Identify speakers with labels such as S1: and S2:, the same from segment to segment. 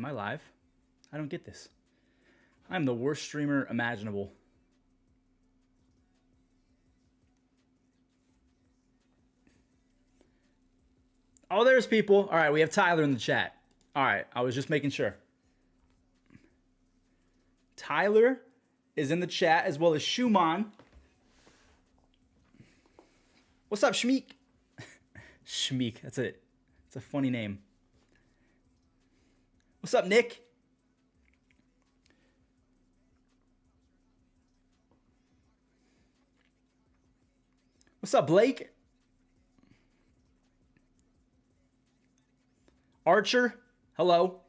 S1: Am I live? I don't get this. I'm the worst streamer imaginable. Oh, there's people. All right, we have Tyler in the chat. All right, I was just making sure. Tyler is in the chat as well as Schumann. What's up, Schmeek? Schmeek, that's it. It's a funny name. What's up, Nick? What's up, Blake? Archer, hello.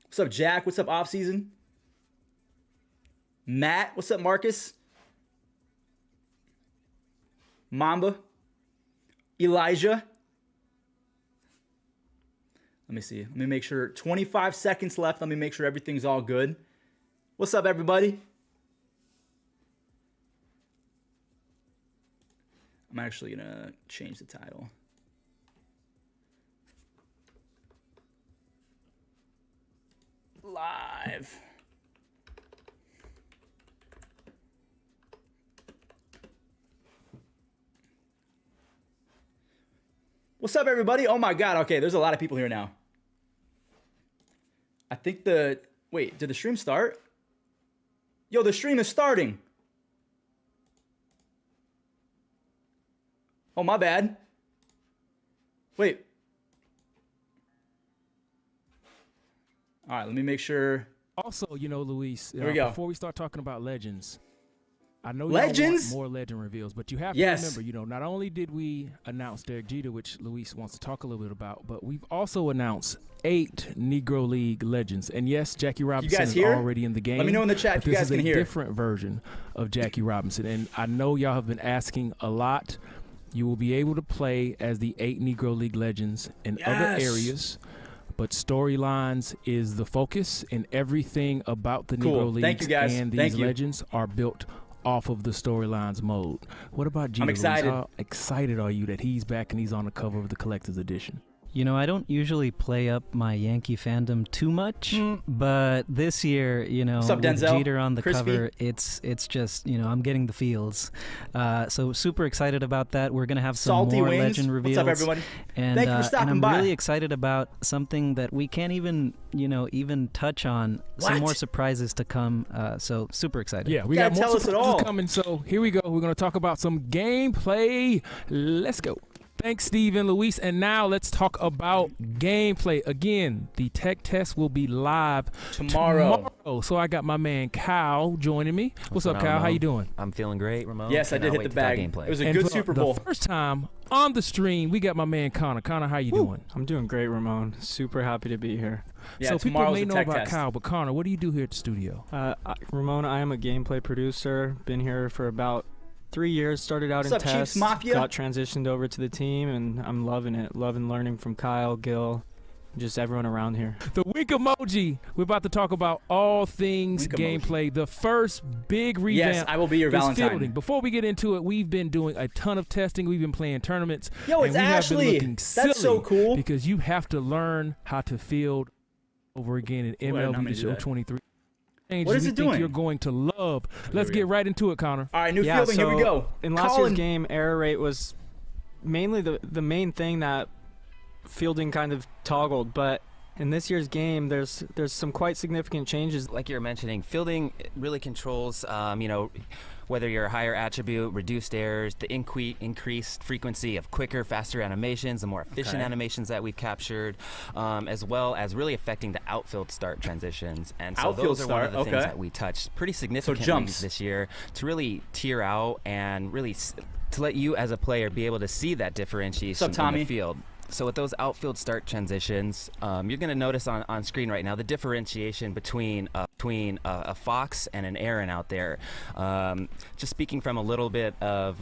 S1: What's up, Jack? What's up, off season? Matt, what's up, Marcus? Mamba, Elijah. Let me see. Let me make sure. 25 seconds left. Let me make sure everything's all good. What's up, everybody? I'm actually going to change the title. Live. What's up, everybody? Oh my God. Okay, there's a lot of people here now. I think wait, did the stream start? Yo, the stream is starting. Oh, my bad. Wait. All right, let me make sure.
S2: Also, you know, Luis,
S1: Here we go.
S2: Before we start talking about legends, I know
S1: Legends?
S2: you want more legend reveals, but you have to remember, you know, not only did we announce Derek Jeter, which Luis wants to talk a little bit about, but we've also announced 8 Negro League legends. And yes, Jackie Robinson is already in the game.
S1: Let me know in the chat if you guys can hear.
S2: This is a different version of Jackie Robinson. And I know y'all have been asking a lot. You will be able to play as the 8 Negro League legends in other areas. But storylines is the focus, and everything about the Negro Leagues and these legends are built off of the storylines mode. What about Jeter?
S1: I'm excited.
S2: How excited are you that he's back and he's on the cover of the collector's edition?
S3: You know, I don't usually play up my Yankee fandom too much, but this year, you know,
S1: What's up,
S3: with
S1: Denzel?
S3: Jeter on the
S1: Crispy?
S3: cover, it's just, you know, I'm getting the feels. So super excited about that. We're gonna have some
S1: Salty
S3: more
S1: Wings.
S3: legend reveals.
S1: What's up, everybody?
S3: And,
S1: Thank you for stopping
S3: and I'm
S1: by.
S3: really excited about something that we can't even, you know, even touch on.
S1: What?
S3: Some more surprises to come. So super excited.
S2: Yeah, we
S1: You
S2: got
S1: gotta
S2: more
S1: tell us it
S2: surprises
S1: all.
S2: coming. So here we go. We're going to talk about some gameplay. Let's go. Thanks, Steve and Luis. And now let's talk about gameplay. Again, the tech test will be live tomorrow. So I got my man Kyle joining me. What's up, Kyle? How you doing?
S4: I'm feeling great, Ramon.
S1: Yes, I did hit the bag. It was a good Super Bowl.
S2: The first time on the stream, we got my man Connor. Connor, how you doing?
S5: I'm doing great, Ramon. Super happy to be here.
S1: Yeah,
S2: so people
S1: tomorrow's
S2: may
S1: the
S2: know
S1: tech
S2: about
S1: test.
S2: Kyle, but Connor, what do you do here at the studio?
S5: Ramon, I am a gameplay producer. Been here for about 3 years. Started out
S1: What's
S5: in
S1: up, Chiefs
S5: tests,
S1: Mafia?
S5: got transitioned over to the team, and I'm loving it. Loving learning from Kyle, Gil, just everyone around here.
S2: The wink emoji. We're about to talk about all things gameplay. The first big revamp.
S1: Yes, I will be your
S2: is
S1: Valentine.
S2: fielding. Before we get into it, we've been doing a ton of testing. We've been playing tournaments.
S1: Yo, it's
S2: and we
S1: Ashley.
S2: Have been looking silly
S1: That's so cool.
S2: because you have to learn how to field over again in
S1: Ooh, I didn't know how
S2: MLB
S1: to
S2: The
S1: do
S2: Show
S1: that.
S2: 23.
S1: What is
S2: we
S1: it
S2: think
S1: doing?
S2: You're going to love. Let's
S1: we
S2: get
S1: go.
S2: right into it, Connor.
S1: All right, new fielding.
S5: So
S1: Here we go.
S5: in last
S1: Colin.
S5: year's game, error rate was mainly the main thing that fielding kind of toggled, but in this year's game, there's some quite significant changes.
S4: Like you're mentioning, fielding really controls, you know, whether you're a higher attribute, reduced errors, the increased frequency of quicker, faster animations, the more efficient animations that we've captured, as well as really affecting the outfield start transitions. And so
S1: Outfield
S4: those are one of the
S1: start,
S4: things
S1: okay.
S4: that we touched pretty significantly
S1: jumps.
S4: this year to really tier out and really to let you as a player be able to see that differentiation
S1: What's up, Tommy?
S4: in the field. So with those outfield start transitions, you're going to notice on screen right now the differentiation between between a fox and an Aaron out there. Just speaking from a little bit of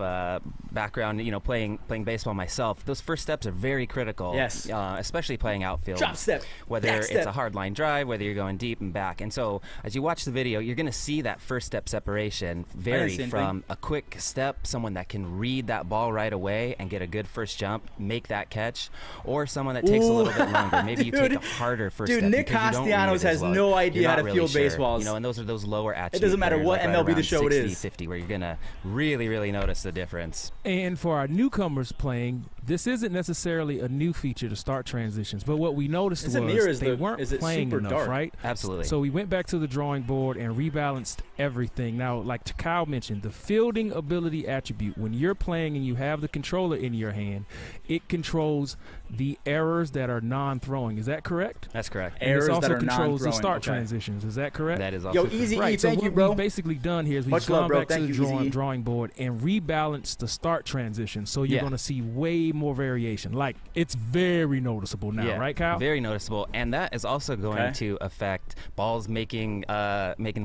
S4: background, playing baseball myself, those first steps are very critical.
S1: Yes.
S4: Especially playing outfield.
S1: Drop step.
S4: Whether
S1: Back
S4: it's
S1: step.
S4: a hard line drive, whether you're going deep and back. And so as you watch the video, you're going to see that first step separation vary from a quick step, someone that can read that ball right away and get a good first jump, make that catch, or someone that takes a little bit longer. Maybe you take a harder first step.
S1: Dude, Nick
S4: because you don't read
S1: Castellanos
S4: it as
S1: has
S4: well.
S1: no idea
S4: You're
S1: how
S4: not
S1: to
S4: really
S1: field
S4: sure.
S1: baseballs.
S4: And those are those lower attribute
S1: It doesn't matter
S4: players,
S1: what
S4: like
S1: MLB The
S4: right
S1: Show
S4: around
S1: it
S4: 60,
S1: is.
S4: 50, where you're going to really, really notice the difference.
S2: And for our newcomers playing, this isn't necessarily a new feature to start transitions, but what we noticed was they weren't playing enough,
S1: dark?
S2: right?
S4: Absolutely.
S2: So we went back to the drawing board and rebalanced everything. Now, like Kyle mentioned, the fielding ability attribute, when you're playing and you have the controller in your hand, it controls the errors that are non-throwing. Is that correct?
S4: That's correct.
S2: And
S1: Errors
S2: it also
S1: that are
S2: controls the
S1: non-throwing.
S2: start
S1: Okay.
S2: transitions. Is that correct?
S4: That is also
S1: Yo,
S4: correct.
S1: Easy E,
S2: Right, so
S1: thank you,
S2: what
S1: bro.
S2: we've basically done here is we've
S1: Much love,
S2: gone
S1: bro.
S2: back to
S1: Thank
S2: the
S1: you, Easy E.
S2: drawing board and rebalanced the start transition. So you're
S4: Yeah.
S2: going to see way more variation. Like, it's very noticeable now, right, Kyle?
S4: Very noticeable, and that is also going
S1: Okay.
S4: to affect balls making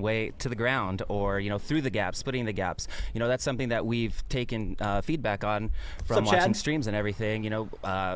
S4: way to the ground, or through the gaps, splitting the gaps. That's something that we've taken feedback on from
S1: What's up,
S4: watching
S1: Chad?
S4: streams and everything.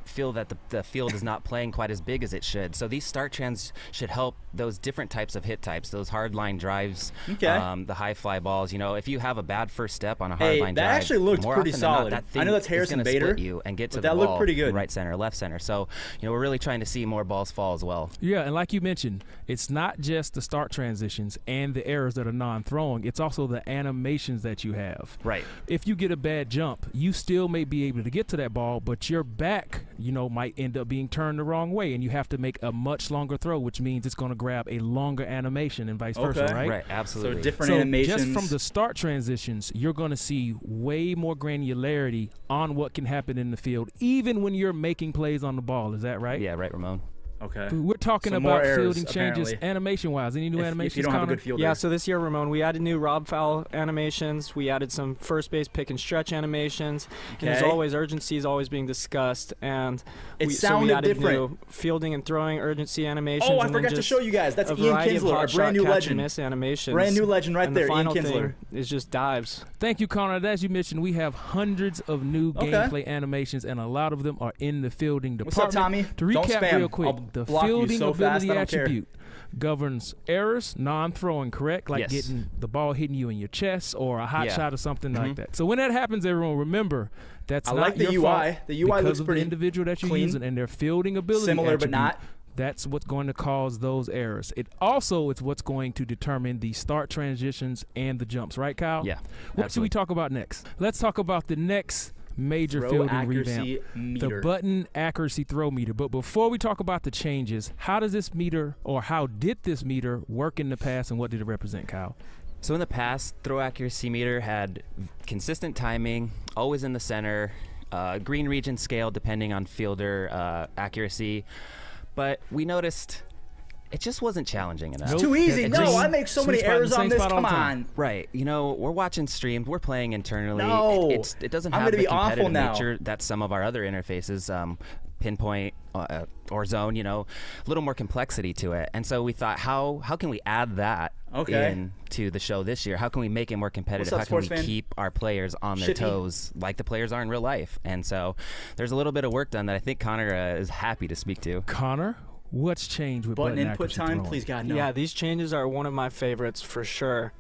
S4: Feel that the field is not playing quite as big as it should. So these start trends should help those different types of hit types, those hard line drives,
S1: Okay.
S4: the high fly balls. If you have a bad first step on a hard line
S1: that
S4: drive,
S1: actually looked
S4: more
S1: pretty
S4: often than not,
S1: solid.
S4: that
S1: I
S4: thing
S1: know that's
S4: is
S1: Harrison
S4: gonna
S1: Bader,
S4: split you and get to
S1: but
S4: the
S1: that
S4: ball
S1: looked pretty good.
S4: right center, left center. So we're really trying to see more balls fall as well.
S2: Yeah, and like you mentioned, it's not just the start transitions and the errors that are non-throwing. It's also the animations that you have.
S4: Right.
S2: If you get a bad jump, you still may be able to get to that ball, but your back, might end up being turned the wrong way, and you have to make a much longer throw, which means it's going to grab a longer animation and vice versa,
S1: Okay.
S2: right?
S4: Right, absolutely.
S1: So different
S2: So
S1: animations.
S2: just from the start transitions, you're going to see way more granularity on what can happen in the field, even when you're making plays on the ball. Is that right?
S4: Yeah, right, Ramon.
S1: Okay.
S2: We're talking
S1: So more
S2: about
S1: errors,
S2: fielding changes
S1: apparently.
S2: animation-wise. Any new animations,
S1: if you don't have a
S2: Connor?
S1: good fielder.
S5: Yeah, so this year, Ramon, we added new Rob foul animations. We added some first base pick and stretch animations. And as
S1: Okay.
S5: always, urgency is always being discussed. And
S1: It
S5: so we
S1: sounded
S5: added
S1: different.
S5: new fielding and throwing urgency animations.
S1: Oh, I
S5: and then
S1: forgot to
S5: just
S1: show you guys. That's
S5: a
S1: Ian
S5: variety of
S1: Kinsler,
S5: hot
S1: a
S5: shot
S1: brand new
S5: catch and
S1: legend.
S5: miss animations.
S1: Brand new legend right
S5: and
S1: there,
S5: the
S1: Ian
S5: final
S1: Kinsler.
S5: thing is just dives.
S2: Thank you, Connor. As you mentioned, we have hundreds of new
S1: Okay.
S2: gameplay animations, and a lot of them are in the fielding
S1: What's up,
S2: department.
S1: Tommy?
S2: To
S1: Don't
S2: recap
S1: spam.
S2: real quick,
S1: I'll
S2: the
S1: block you
S2: fielding
S1: so fast,
S2: ability
S1: I don't care.
S2: attribute governs errors, non-throwing, correct? Like
S4: Yes.
S2: getting the ball hitting you in your chest or a hot
S4: Yeah.
S2: shot or something like that. So when that happens, everyone remember that's
S1: I
S2: not
S1: like the
S2: your
S1: UI.
S2: fault
S1: The UI
S2: because
S1: looks
S2: of
S1: pretty
S2: the individual that you're
S1: clean.
S2: using and their fielding ability
S1: Similar but
S2: attribute.
S1: not.
S2: That's what's going to cause those errors. It also is what's going to determine the start transitions and the jumps, right, Kyle?
S4: Yeah.
S2: What should we
S4: absolutely.
S2: talk about next? Let's talk about the next major
S1: Throw
S2: fielding
S1: accuracy
S2: revamp,
S1: meter.
S2: the button accuracy throw meter. But before we talk about the changes, how does this meter, or how did this meter work in the past, and what did it represent, Kyle?
S4: So in the past, throw accuracy meter had consistent timing, always in the center, green region scale depending on fielder accuracy. But we noticed it just wasn't challenging enough.
S2: Nope.
S1: Too easy.
S2: It
S1: No,
S2: just-
S1: I make so
S2: sweet
S1: many
S2: spot in
S1: errors
S2: the
S1: on
S2: same
S1: this.
S2: spot all
S1: Come
S2: the time.
S1: on.
S4: Right, we're watching streams, we're playing internally.
S1: No.
S4: It doesn't
S1: I'm
S4: have
S1: gonna
S4: the
S1: be awful
S4: competitive
S1: now.
S4: nature that some of our other interfaces, pinpoint or zone, a little more complexity to it. And so we thought, how can we add that into the show this year? How can we make it more competitive?
S1: What's up,
S4: How can we
S1: sports fan?
S4: keep our players on their
S1: Shippy.
S4: toes like the players are in real life? And so there's a little bit of work done that I think Connor is happy to speak to.
S2: Connor, what's changed with
S1: Button
S2: button
S1: input
S2: accuracy
S1: time,
S2: throwing?
S1: please, God, no.
S5: Yeah, these changes are one of my favorites for sure.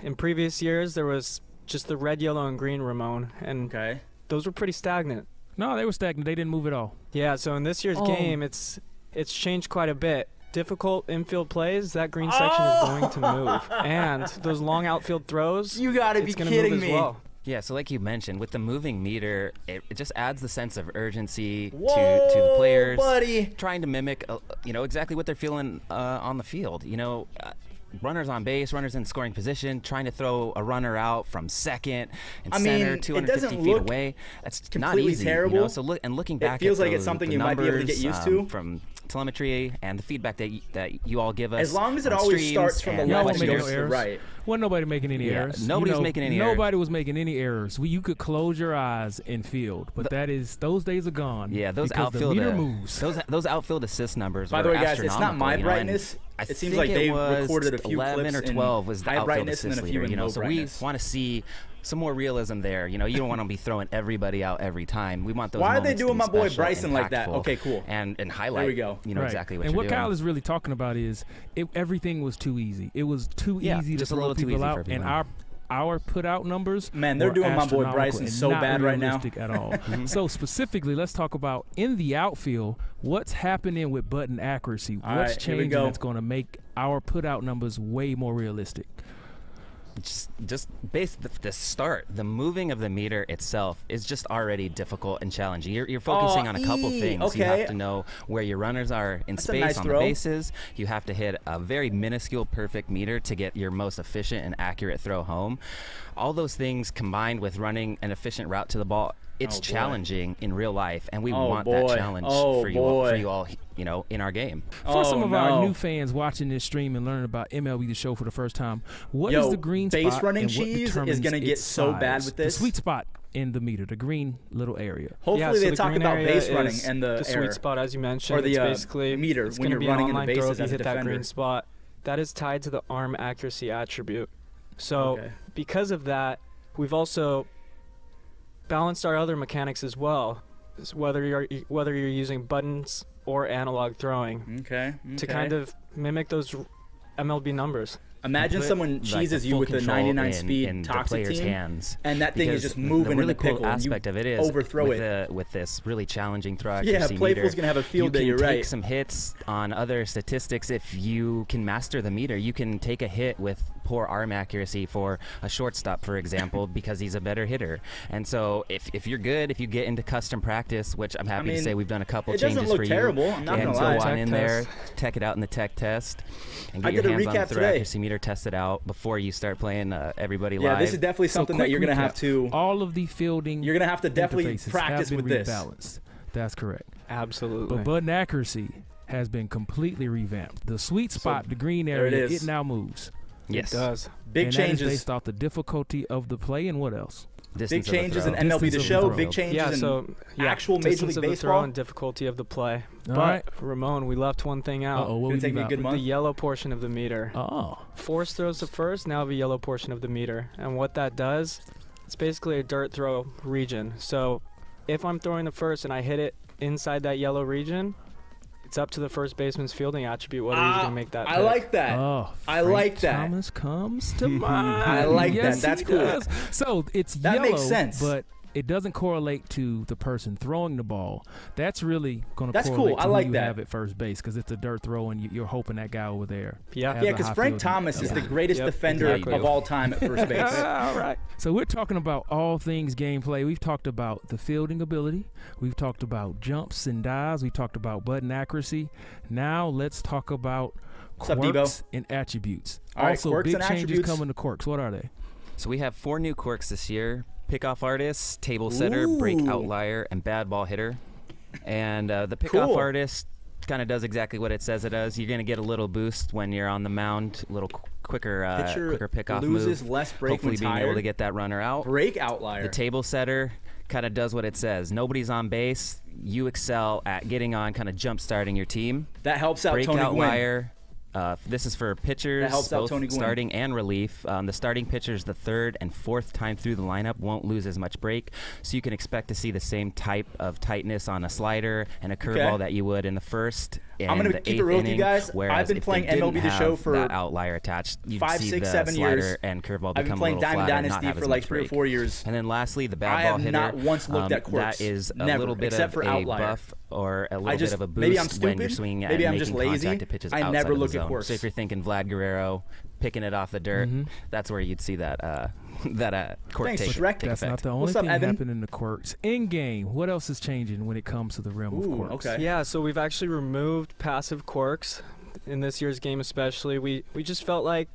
S5: In previous years, there was just the red, yellow, and green Ramon, and
S1: Okay.
S5: those were pretty stagnant.
S2: No, they were stagnant. They didn't move at all.
S5: Yeah, so in this year's
S1: Oh.
S5: game, it's changed quite a bit. Difficult infield plays, that green section is going to move. And those long outfield throws,
S1: You gotta be
S5: it's going to
S1: kidding
S5: move as
S1: me.
S5: well.
S4: Yeah, so like you mentioned, with the moving meter, it just adds the sense of urgency
S1: Whoa,
S4: to the players.
S1: buddy.
S4: Trying to mimic, exactly what they're feeling on the field. Runners on base, runners in scoring position, trying to throw a runner out from second and
S1: I mean,
S4: center,
S1: it
S4: 250
S1: doesn't
S4: feet
S1: look
S4: away. That's not
S1: completely
S4: easy.
S1: terrible.
S4: So looking
S1: It
S4: back,
S1: feels
S4: at
S1: like it's
S4: those-
S1: something
S4: the
S1: you might be able to
S4: numbers,
S1: get used to.
S4: from telemetry and the feedback that you all give us.
S1: As long as it
S4: on
S1: always
S4: streams
S1: starts from the
S4: and
S1: left
S2: won't
S1: and
S2: make
S1: goes
S2: no
S1: to the
S2: errors.
S1: right.
S2: Wasn't nobody making any errors.
S4: nobody's making any errors.
S2: Nobody was making any errors. You could close your eyes in field, but those days are gone.
S4: Yeah, those
S2: because
S4: outfield
S2: the meter moves.
S4: those outfield assist numbers.
S1: By the
S4: were
S1: way, guys, it's not my
S4: astronomical,
S1: brightness.
S4: I
S1: It seems
S4: think
S1: like they
S4: was
S1: recorded a few
S4: 11
S1: clips
S4: or 12 was the
S1: in high
S4: outfield
S1: brightness and
S4: assist
S1: then a few
S4: leader,
S1: in low
S4: so
S1: brightness.
S4: we want to see some more realism there. You don't want to be throwing everybody out every time. We want those.
S1: Why are they
S4: moments to
S1: doing
S4: be
S1: my boy
S4: special,
S1: Bryson like that?
S4: impactful,
S1: Okay, cool.
S4: And highlight.
S1: There we go.
S2: Right.
S4: Exactly what
S2: and
S4: you're
S2: what
S4: doing.
S2: Kyle is really talking about is everything was too easy. It was too easy to
S4: just a
S2: throw
S4: little too
S2: people
S4: easy for
S2: out, and
S4: everyone.
S2: our put out numbers.
S1: Man, they're
S2: were
S1: doing my boy
S2: astronomical
S1: Bryson
S2: and
S1: so
S2: not
S1: bad right now.
S2: realistic at all. So specifically, let's talk about in the outfield. What's happening with button accuracy?
S1: All
S2: What's
S1: right, here we
S2: changing
S1: go.
S2: that's going to make our put out numbers way more realistic?
S4: Just the start, the moving of the meter itself is just already difficult and challenging. You're focusing on a couple things. You
S1: okay.
S4: have to know where your runners are in
S1: That's a
S4: space
S1: nice
S4: on
S1: throw.
S4: the bases. You have to hit a very minuscule perfect meter to get your most efficient and accurate throw home. All those things combined with running an efficient route to the ball, it's
S1: Oh, boy.
S4: challenging in real life, and we
S1: Oh,
S4: want
S1: boy.
S4: that challenge
S1: Oh,
S4: for you all,
S1: boy.
S4: in our game.
S2: For some of our
S1: no.
S2: new fans watching this stream and learning about MLB The Show for the first time, what is
S1: Yo,
S2: the green
S1: base
S2: spot
S1: running
S2: and what
S1: cheese is
S2: determines
S1: gonna get
S2: its
S1: so bad
S2: size?
S1: with this.
S2: The sweet spot in the meter, the green little area.
S1: Hopefully
S5: Yeah, so
S1: they
S5: the
S1: talk
S5: green
S1: about
S5: area
S1: base running
S5: is
S1: and the
S5: the
S1: error.
S5: sweet spot, as you mentioned.
S1: Or the,
S5: it's basically
S1: meter
S5: it's
S1: when
S5: gonna
S1: you're
S5: be
S1: running
S5: an
S1: in the
S5: online
S1: bases
S5: throw if you
S1: as a
S5: hit that
S1: defender.
S5: green spot. That is tied to the arm accuracy attribute. So
S1: Okay.
S5: because of that, we've also balanced our other mechanics as well. Whether you're using buttons or analog throwing
S1: Okay.
S5: to kind of mimic those MLB numbers.
S1: Imagine
S4: Put,
S1: someone
S4: like,
S1: cheeses
S4: the
S1: you
S4: full
S1: with a
S4: control
S1: 99
S4: in
S1: speed
S4: the
S1: toxic
S4: player's
S1: team,
S4: hands.
S1: and that thing is
S4: Because
S1: just
S4: the
S1: moving
S4: really
S1: in the pickle,
S4: cool aspect
S1: and
S4: of it
S1: you
S4: is
S1: overthrow
S4: with
S1: it.
S4: with this really challenging throw
S1: Yeah,
S4: accuracy
S1: Playful's
S4: meter,
S1: gonna have a field day.
S4: you
S1: You're
S4: can take
S1: right.
S4: some hits on other statistics if you can master the meter. You can take a hit with poor arm accuracy for a shortstop, for example, because he's a better hitter. And so if you're good, if you get into custom practice, which I'm happy
S1: mean,
S4: to say we've done a couple
S1: it doesn't
S4: changes
S1: look
S4: for
S1: terrible,
S4: you.
S1: I'm not
S4: and
S1: gonna
S4: go
S1: lie.
S4: on
S5: Tech
S4: in
S5: test.
S4: there, tech it out in the tech test, and
S1: I
S4: get your
S1: did a
S4: hands on the
S1: recap
S4: throw
S1: today.
S4: accuracy meter tested out before you start playing everybody
S1: Yeah,
S4: live.
S1: this is definitely something that
S2: quick
S1: you're gonna
S2: recap.
S1: have to.
S2: All of the fielding
S1: You're gonna have to definitely
S2: interfaces
S1: practice
S2: have been
S1: with this.
S2: rebalanced. That's correct.
S5: Absolutely.
S2: But button accuracy has been completely revamped. The sweet spot, the green
S1: there it
S2: area,
S1: is.
S2: it now moves.
S4: yes,
S5: It does.
S1: Big
S2: and that is
S1: changes.
S2: based off the difficulty of the play and what else?
S1: Big
S4: Distance of the
S1: changes
S4: throw.
S1: in MLB The
S2: Distance of the
S1: Show.
S2: throw.
S1: Big changes
S5: Yeah,
S1: in
S5: so
S1: actual Major
S5: distance
S1: League
S5: of the throw
S1: Baseball.
S5: and difficulty of the play.
S2: All
S5: But
S2: right.
S5: Ramon, we left one thing out.
S2: Uh-oh, what
S1: Gonna
S2: we
S1: take
S2: leave
S1: me a
S2: out?
S1: good month.
S5: The yellow portion of the meter.
S2: Oh.
S5: Force throws to first, now the yellow portion of the meter. And what that does, it's basically a dirt throw region. So if I'm throwing the first and I hit it inside that yellow region, it's up to the first baseman's fielding attribute whether he's going to make that
S1: I
S5: pick.
S1: like that.
S2: Oh,
S1: I
S2: Frank
S1: like that.
S2: Thomas comes to mind.
S1: I like
S2: Yes,
S1: that. That's
S2: he
S1: cool.
S2: does. So it's
S1: That
S2: yellow,
S1: makes sense.
S2: but it doesn't correlate to the person throwing the ball. That's really going to
S1: That's
S2: correlate
S1: cool. I
S2: to
S1: like
S2: who you
S1: that.
S2: have at first base because it's a dirt throw and you're hoping that guy over there.
S5: Yeah.
S2: has
S1: Yeah,
S2: a
S1: because
S2: high
S1: Frank
S2: fielding
S1: Thomas is the
S2: ability.
S1: greatest
S5: Yep,
S1: defender
S4: exactly.
S1: of all time at first base.
S2: All right. So we're talking about all things gameplay. We've talked about the fielding ability. We've talked about jumps and dives. We talked about button accuracy. Now let's talk about
S1: What's up,
S2: quirks
S1: Debo?
S2: and attributes.
S1: All right,
S2: Also,
S1: quirks
S2: big
S1: and
S2: changes
S1: attributes.
S2: coming to quirks. What are they?
S4: So we have 4 new quirks this year: pickoff artist, table setter, break
S1: Ooh.
S4: outlier, and bad ball hitter. And the pickoff
S1: Cool.
S4: artist kind of does exactly what it says it does. You're going to get a little boost when you're on the mound, a little quicker
S1: Pitcher
S4: pickoff
S1: loses
S4: move.
S1: less break
S4: Hopefully
S1: when
S4: being able
S1: tired.
S4: to get that runner out.
S1: Break outlier.
S4: The table setter kind of does what it says. Nobody's on base. You excel at getting on, kind of jump starting your team.
S1: That helps out
S4: Break
S1: Tony Gwynn.
S4: outlier. This is for pitchers,
S1: That helps out
S4: both
S1: Tony Gwynn.
S4: starting and relief. The starting pitchers, the third and fourth time through the lineup, won't lose as much break, so you can expect to see the same type of tightness on a slider and a curveball
S1: Okay.
S4: that you would in the first and
S1: I'm gonna
S4: the
S1: keep it
S4: eighth
S1: real with you
S4: inning.
S1: guys.
S4: Whereas
S1: I've been
S4: if
S1: playing
S4: they didn't
S1: MLB The Show
S4: have
S1: for
S4: that outlier attached, you'd
S1: 5,
S4: see
S1: 6,
S4: the
S1: 7
S4: slider
S1: years.
S4: and curveball
S1: I've been
S4: become a
S1: playing
S4: little
S1: Diamond
S4: flatter and not
S1: Dynasty
S4: have
S1: for
S4: as
S1: like
S4: much
S1: 3 or
S4: break.
S1: 4 years.
S4: And then lastly, the
S1: I
S4: bad
S1: have
S4: ball hitter.
S1: not once looked at quirks.
S4: That is a
S1: Never,
S4: little bit
S1: except
S4: of
S1: for
S4: a
S1: outlier.
S4: buff or a little
S1: just-
S4: bit of a boost
S1: maybe I'm
S4: when
S1: stupid,
S4: you're swinging at
S1: maybe
S4: and
S1: I'm just
S4: making
S1: lazy.
S4: contact at pitches
S1: I
S4: outside
S1: never
S4: of the
S1: look at
S4: zone.
S1: quirks.
S4: So if you're thinking Vlad Guerrero picking it off the dirt, that's where you'd see that quirk
S1: Thanks,
S4: take,
S1: Shrek.
S4: take
S2: That's
S4: effect.
S2: not the only
S1: What's up,
S2: thing
S1: Evan?
S2: happening in the quirks. In game, what else is changing when it comes to the realm of
S1: Ooh,
S2: quirks?
S1: okay.
S5: Yeah, so we've actually removed passive quirks in this year's game especially. We just felt like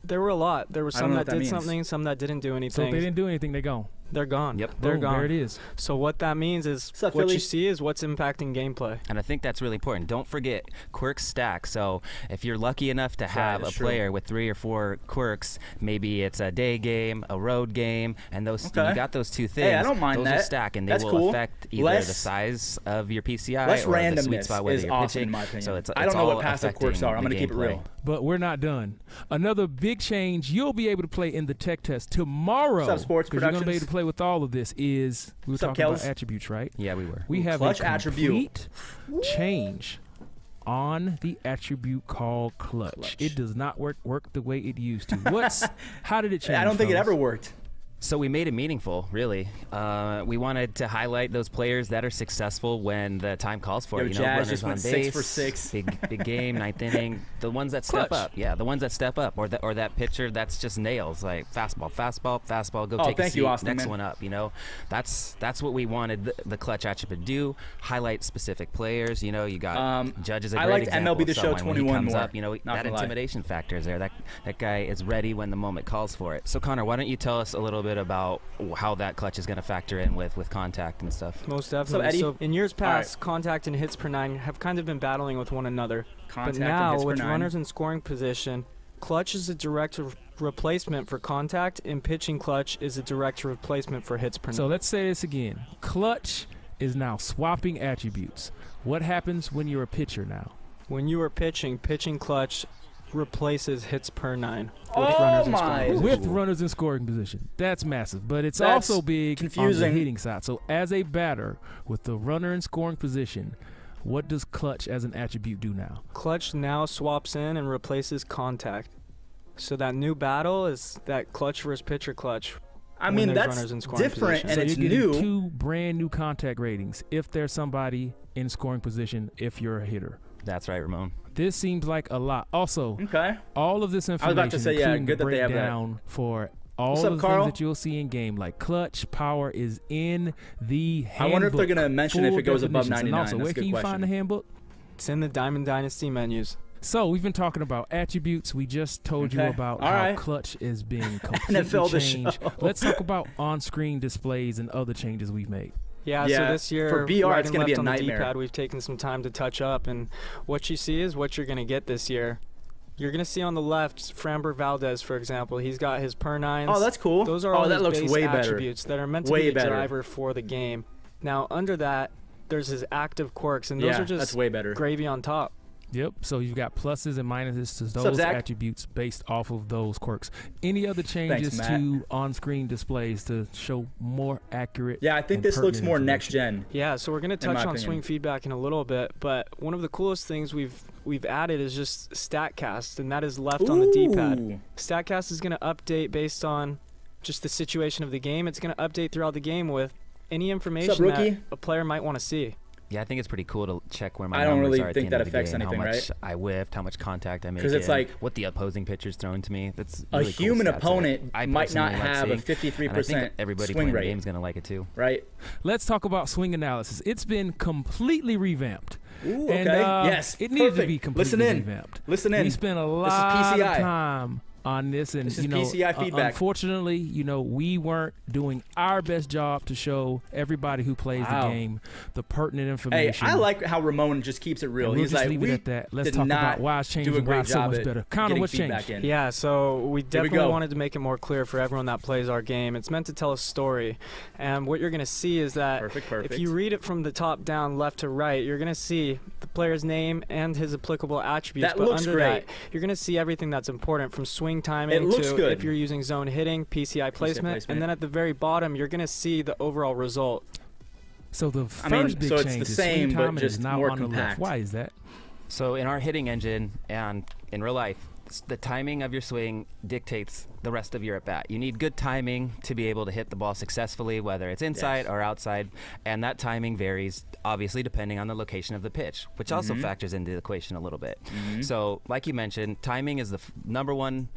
S5: there were a lot. There were
S1: I don't
S5: some
S1: know
S5: that
S1: what that
S5: did
S1: means.
S5: something, some that didn't do
S2: So
S5: anything.
S2: if they didn't do anything, they gone.
S5: they're gone.
S4: Yep.
S5: They're
S2: Boom,
S5: gone.
S2: there it is.
S5: So what that means is
S1: What's up,
S5: what
S1: Philly?
S5: you see is what's impacting gameplay.
S4: And I think that's really important. Don't forget quirks stack. So if you're lucky enough to have a
S1: that's true.
S4: player with 3 or 4 quirks, maybe it's a day game, a road game, and those
S1: Okay.
S4: you got those two things.
S1: Hey, I don't mind
S4: those
S1: that.
S4: will stack, and they
S1: That's
S4: will
S1: cool.
S4: affect either
S1: Less-
S4: the size of your PCI
S1: Less
S4: or the sweet
S1: randomness
S4: spot whether
S1: is
S4: you're
S1: awesome,
S4: pitching.
S1: in my opinion.
S4: So it's
S1: I don't know
S4: all
S1: what passive quirks
S4: affecting
S1: are. I'm
S4: the
S1: going to keep it
S4: gameplay.
S1: real.
S2: But we're not done. Another big change you'll be able to play in the tech test tomorrow.
S1: What's up, Sports
S2: Because you're going to be
S1: Productions?
S2: able to play with all of this is, we were
S1: What's up,
S2: talking about
S1: Kels?
S2: attributes, right?
S4: Yeah, we were.
S2: We have
S1: clutch
S2: a
S1: attribute.
S2: complete change on the attribute called clutch.
S1: Clutch.
S2: It does not work the way it used to. How did it change?
S1: I don't think it
S2: fellas?
S1: ever worked.
S4: So we made it meaningful, really. We wanted to highlight those players that are successful when the time calls for
S1: Yo,
S4: it.
S1: Jazz
S4: Runners
S1: just
S4: on
S1: went
S4: base,
S1: 6 for 6.
S4: big game, ninth inning. The ones that step
S2: Clutch.
S4: up, yeah, the ones that step up, or that pitcher that's just nails, like fastball. Go
S1: Oh,
S4: take a
S1: thank
S4: seat.
S1: you, Austin,
S4: Next
S1: man.
S4: one up. That's what we wanted the clutch attribute to do. Highlight specific players. You got Judge is a
S1: I
S4: great
S1: liked
S4: example
S1: MLB
S4: of
S1: The Show
S4: someone when he
S1: 21
S4: comes
S1: more,
S4: up,
S1: not
S4: that
S1: gonna lie.
S4: intimidation factor is there. That guy is ready when the moment calls for it. So Connor, why don't you tell us a little bit about how that clutch is going to factor in with contact and stuff?
S5: Most
S1: up,
S5: definitely.
S1: Eddie?
S5: So in years
S1: All right.
S5: past, contact and hits per 9 have kind of been battling with one another.
S1: Contact
S5: But
S1: and
S5: now,
S1: hits per
S5: with
S1: 9.
S5: runners in scoring position, clutch is a direct replacement for contact, and pitching clutch is a direct replacement for hits per 9.
S2: So let's say this again. Clutch is now swapping attributes. What happens when you're a pitcher now?
S5: When you are pitching clutch replaces hits per 9 with
S1: Oh
S5: runners in
S1: my.
S5: scoring position.
S2: With runners in scoring position. That's massive. But it's
S1: That's
S2: also big
S1: confusing.
S2: on the hitting side. So as a batter with the runner in scoring position, what does clutch as an attribute do now?
S5: Clutch now swaps in and replaces contact. So that new battle is that clutch versus pitcher clutch.
S1: I
S5: when
S1: mean,
S5: there's
S1: that's
S5: runners in scoring
S1: different,
S5: position.
S1: and
S2: So
S1: it's
S2: you're getting
S1: new.
S2: 2 brand new contact ratings if there's somebody in scoring position if you're a hitter.
S4: That's right, Ramon.
S2: This seems like a lot. Also,
S1: Okay.
S2: all of this
S1: was
S2: information,
S1: about to say, yeah,
S2: including
S1: good
S2: the
S1: that they have that.
S2: breakdown for all
S1: What's
S2: of
S1: up,
S2: the
S1: Carl?
S2: things that you'll see in game, like clutch, power, is in the handbook.
S1: I wonder if they're going to mention if
S2: Full
S1: it goes above
S2: definitions.
S1: 99.
S2: And also,
S1: That's
S2: where
S1: a
S2: can
S1: good
S2: you
S1: question.
S2: find the handbook?
S5: It's in the Diamond Dynasty menus.
S2: So we've been talking about attributes. We just told you
S1: Okay.
S2: about
S1: All
S2: how
S1: right.
S2: clutch is being completely
S1: NFL The
S2: changed.
S1: Show.
S2: Let's talk about on-screen displays and other changes we've made.
S5: Yeah,
S1: Yeah,
S5: so this year,
S1: for BR,
S5: right
S1: it's
S5: and
S1: gonna be
S5: left
S1: a
S5: on
S1: nightmare.
S5: the D-pad, we've taken some time to touch up, and what you see is what you're going to get this year. You're going to see on the left, Framber Valdez, for example. He's got his per 9s.
S1: Oh, that's cool.
S5: Those are all
S1: that
S5: his
S1: looks
S5: base
S1: way better.
S5: attributes that are meant to
S1: Way
S5: be the
S1: better.
S5: driver for the game. Now, under that, there's his active quirks, and those
S1: Yeah,
S5: are just
S1: that's way better.
S5: gravy on top.
S2: Yep. So you've got pluses and minuses to
S1: up,
S2: those
S1: Zach?
S2: attributes based off of those quirks. Any other changes
S1: Matt.
S2: to on-screen displays to show more accurate?
S1: Yeah, I think
S2: and
S1: this looks
S2: pertinent
S1: more
S2: information?
S1: next gen.
S5: Yeah, so we're going to
S1: In my
S5: touch on
S1: opinion.
S5: swing feedback in a little bit, but one of the coolest things we've added is just StatCast, and that is left on the D-pad.
S1: Ooh.
S5: StatCast is going to update based on just the situation of the game. It's going to update throughout the game with any information
S1: rookie?
S5: that a player might want to see.
S4: Yeah, I think it's pretty cool to check where my
S1: I don't
S4: numbers
S1: really
S4: are at
S1: think
S4: the end
S1: that
S4: of the
S1: affects
S4: game,
S1: anything,
S4: how much
S1: right?
S4: I whiffed, how much contact I made.
S1: 'Cause it's like
S4: what the opposing pitcher's throwing to me. That's
S1: A
S4: really cool
S1: human
S4: stats that
S1: opponent
S4: I
S1: might not
S4: personally like
S1: have a
S4: seeing,
S1: 53%
S4: and I think everybody
S1: swing
S4: playing
S1: rate.
S4: the game is going to like it too.
S1: Right?
S2: Let's talk about swing analysis. It's been completely revamped.
S1: Ooh,
S2: And,
S1: okay. Yes.
S2: It needed to
S1: perfect.
S2: be completely
S1: Listen in.
S2: revamped.
S1: Listen in.
S2: We spent a lot of
S1: PCI.
S2: time on this, and
S1: This is
S2: you know,
S1: PCI feedback.
S2: unfortunately, we weren't doing our best job to show everybody who plays
S1: Wow.
S2: the game the pertinent
S1: Hey,
S2: information.
S1: I like how Ramon just keeps it real.
S2: And we'll
S1: He's
S2: just
S1: like,
S2: leave
S1: we
S2: it at that. Let's
S1: did
S2: talk
S1: not
S2: about why it's changed
S1: do a
S2: and why
S1: great
S2: it's so
S1: job
S2: much
S1: at
S2: better. Connor,
S1: getting
S2: what's
S1: feedback
S2: changed?
S1: in.
S5: Yeah, so we definitely
S1: go.
S5: wanted to make it more clear for everyone that plays our game. It's meant to tell a story. And what you're going to see is that
S1: Perfect.
S5: if you read it from the top down, left to right, you're going to see the player's name and his applicable attributes.
S1: That
S5: but
S1: looks
S5: under
S1: great.
S5: that, you're going to see everything that's important, from swing timing
S1: It looks
S5: to
S1: good.
S5: if you're using zone hitting, PCI placement, and then at the very bottom, you're going to see the overall result.
S2: So the first
S1: I mean,
S2: big
S1: so it's
S2: change
S1: the
S2: is
S1: same,
S2: swing
S1: but
S2: timing
S1: just
S2: is now
S1: more
S2: on the left.
S1: compact.
S2: Why is that?
S4: So in our hitting engine and in real life, the timing of your swing dictates the rest of your at bat. You need good timing to be able to hit the ball successfully, whether it's inside
S1: Yes.
S4: or outside, and that timing varies obviously depending on the location of the pitch, which also factors into the equation a little bit. So, like you mentioned, timing is the number one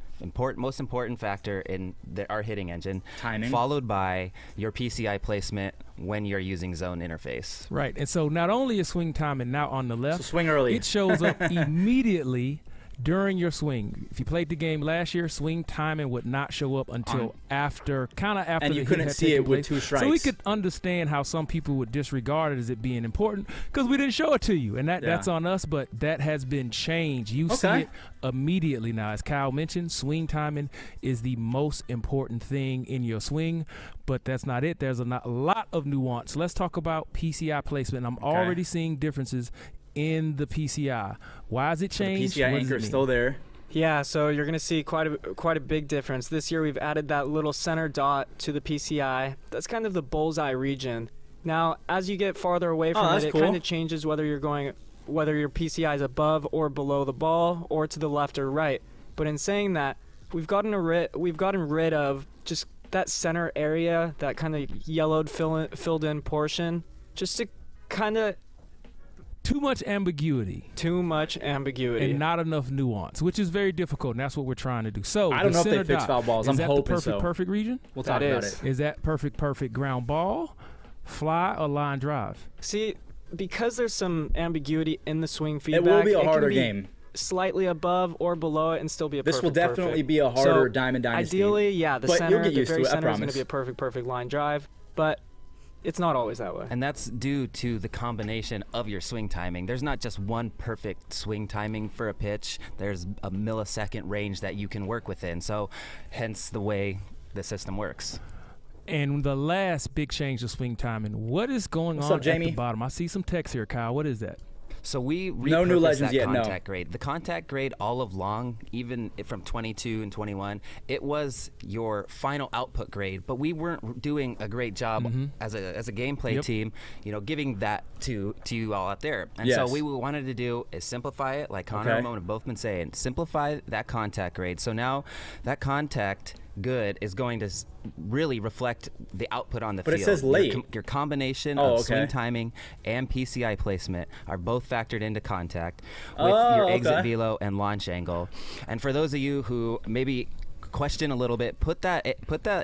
S4: most important factor in our hitting engine,
S1: Timing.
S4: followed by your PCI placement when you're using zone interface.
S2: Right. And so not only is swing timing now on the left,
S1: So swing early.
S2: it shows up immediately during your swing. If you played the game last year, swing timing would not show up until after
S1: and
S2: the
S1: you
S2: hit
S1: couldn't
S2: had
S1: see
S2: taken
S1: it with
S2: place.
S1: 2 strikes.
S2: So we could understand how some people would disregard it as it being important because we didn't show it to you, and that's on us. But that has been changed. You see it immediately now. As Kyle mentioned, swing timing is the most important thing in your swing, but that's not it. There's a lot of nuance. Let's talk about PCI placement. I'm already seeing differences in the PCI. Why has it changed?
S1: The PCI anchor is still there.
S5: Yeah, so you're going to see quite a big difference. This year we've added that little center dot to the PCI. That's kind of the bullseye region. Now, as you get farther away from it, it kind of changes whether your PCI is above or below the ball or to the left or right. But in saying that, we've gotten rid of just that center area, that kind of yellowed filled in portion, just to kind of
S2: too much ambiguity.
S5: And
S2: not enough nuance, which is very difficult, and that's what we're trying to do. So
S1: I don't know if they fix foul balls. I'm hoping
S2: so. Is that the perfect region?
S1: We'll talk about it.
S2: Is that perfect ground ball, fly, or line drive?
S5: See, because there's some ambiguity in the swing feedback,
S1: it will be a harder game.
S5: Slightly above or below it and still be a
S1: This will definitely be a harder Diamond Dynasty.
S5: Ideally, yeah, the very center is going
S1: to
S5: be a perfect line drive, but it's not always that way.
S4: And that's due to the combination of your swing timing. There's not just one perfect swing timing for a pitch. There's a millisecond range that you can work within. So hence the way the system works.
S2: And the last big change of swing timing, what is going on at the bottom? I see some text here, Kyle. What is that?
S4: So we
S1: no new legends yet.
S4: Contact grade. The contact grade all along, even from 22 and 21, it was your final output grade. But we weren't doing a great job as a gameplay team, giving that to you all out there. And so what we wanted to do is simplify it, like Connor and Ramon have both been saying. Simplify that contact grade. So now that contact good is going to really reflect the output on the field.
S1: But it says late.
S4: Your combination of swing timing and PCI placement are both factored into contact with your exit velo and launch angle. And for those of you who maybe question a little bit, put that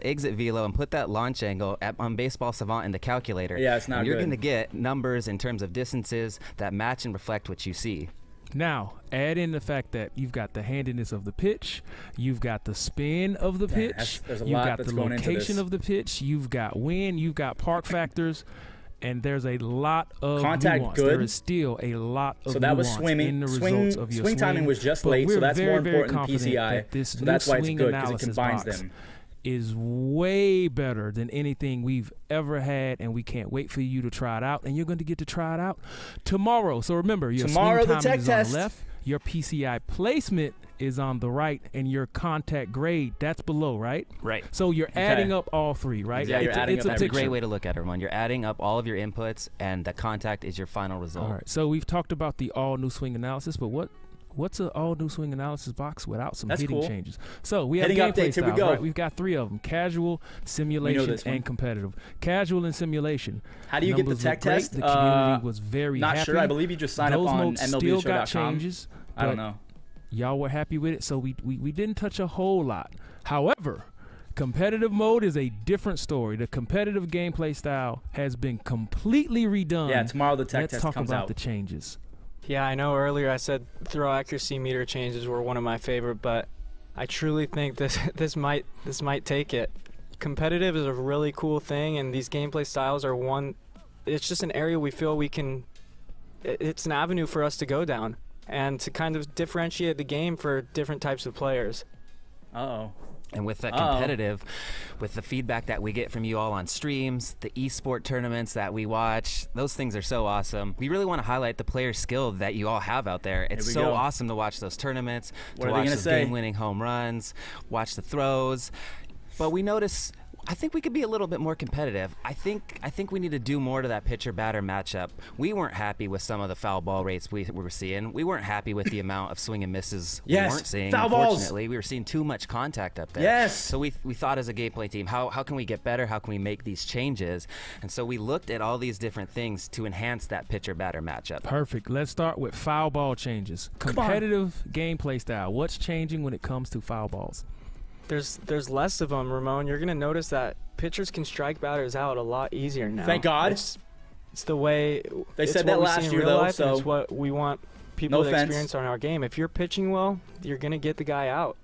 S4: exit velo and put that launch angle on Baseball Savant in the calculator.
S1: Yeah, it's not good.
S4: You're going to get numbers in terms of distances that match and reflect what you see.
S2: Now, add in the fact that you've got the handiness of the pitch, you've got the spin of the pitch, you've got the location of the pitch, you've got wind, you've got park factors, and there's a lot of
S1: contact
S2: nuance.
S1: good.
S2: There is still a lot of
S1: so that was
S2: nuance
S1: swimming.
S2: in the results of your
S1: swing timing was just late, so that's more important than PCI.
S2: That
S1: so that's why it's good, because it combines them.
S2: Is way better than anything we've ever had, and we can't wait for you to try it out. And you're going to get to try it out tomorrow. So remember, your swing timing is on the left, your PCI placement is on the right, and your contact grade, that's below, right?
S4: Right.
S2: So you're adding up all three, right?
S1: Yeah, you're adding up.
S4: That's a great way to look at it, Ramon. You're adding up all of your inputs, and the contact is your final result.
S2: All right. So we've talked about the all-new swing analysis, but what's an all-new swing analysis box without some hitting changes? So we have gameplay styles,
S1: here we go.
S2: Right? We've got 3 of them: casual, simulation, and competitive. Casual and simulation.
S1: How do you get the tech test?
S2: The community was very
S1: not
S2: happy.
S1: sure. I believe you just signed up on MLB The Show.com.
S2: Got changes.
S1: I don't know.
S2: Y'all were happy with it, so we didn't touch a whole lot. However, competitive mode is a different story. The competitive gameplay style has been completely redone.
S1: Yeah, tomorrow the tech test comes out.
S2: Let's talk about the changes.
S5: Yeah, I know earlier I said throw accuracy meter changes were one of my favorite, but I truly think this might take it. Competitive is a really cool thing, and these gameplay styles are one. It's just an area we feel we can. It's an avenue for us to go down and to kind of differentiate the game for different types of players.
S4: And with that competitive, with the feedback that we get from you all on streams, the esport tournaments that we watch, those things are so awesome. We really want to highlight the player skill that you all have out there. It's so awesome to watch those tournaments, to watch those game-winning home runs, watch the throws. But we notice, I think we could be a little bit more competitive. I think we need to do more to that pitcher-batter matchup. We weren't happy with some of the foul ball rates we were seeing. We weren't happy with the amount of swing and misses we weren't seeing.
S1: Foul
S4: Unfortunately,
S1: balls.
S4: we were seeing too much contact up there.
S1: Yes.
S4: So we thought as a gameplay team, how can we get better? How can we make these changes? And so we looked at all these different things to enhance that pitcher-batter matchup.
S2: Perfect. Let's start with foul ball changes. Competitive gameplay style. What's changing when it comes to foul balls?
S5: There's less of them, Ramon. You're going to notice that pitchers can strike batters out a lot easier now.
S1: Thank God.
S5: It's the way
S1: they said that last year, though. So
S5: it's what we want people
S1: No
S5: with
S1: offense.
S5: experience on our game. If you're pitching well, you're gonna get the guy out.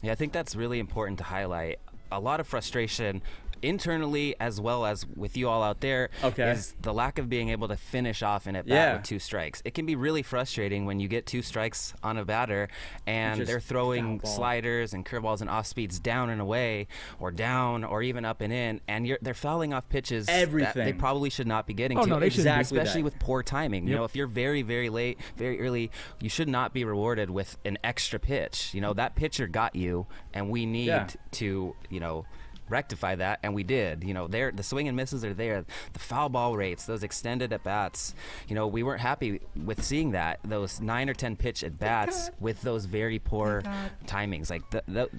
S4: Yeah, I think that's really important to highlight. A lot of frustration internally as well as with you all out there is the lack of being able to finish off an at-bat with 2 strikes. It can be really frustrating when you get 2 strikes on a batter and they're throwing sliders and curveballs and off speeds down and away or down or even up and in, and they're fouling off pitches that they probably should not be getting to.
S2: No, they shouldn't,
S4: especially with poor timing. You know, if you're very, very late, very early, you should not be rewarded with an extra pitch. You know, that pitcher got you, and we need to, rectify that, and we did. The swing and misses are there. The foul ball rates, those extended at bats. We weren't happy with seeing those 9 or 10 pitch at bats with those very poor timings. Like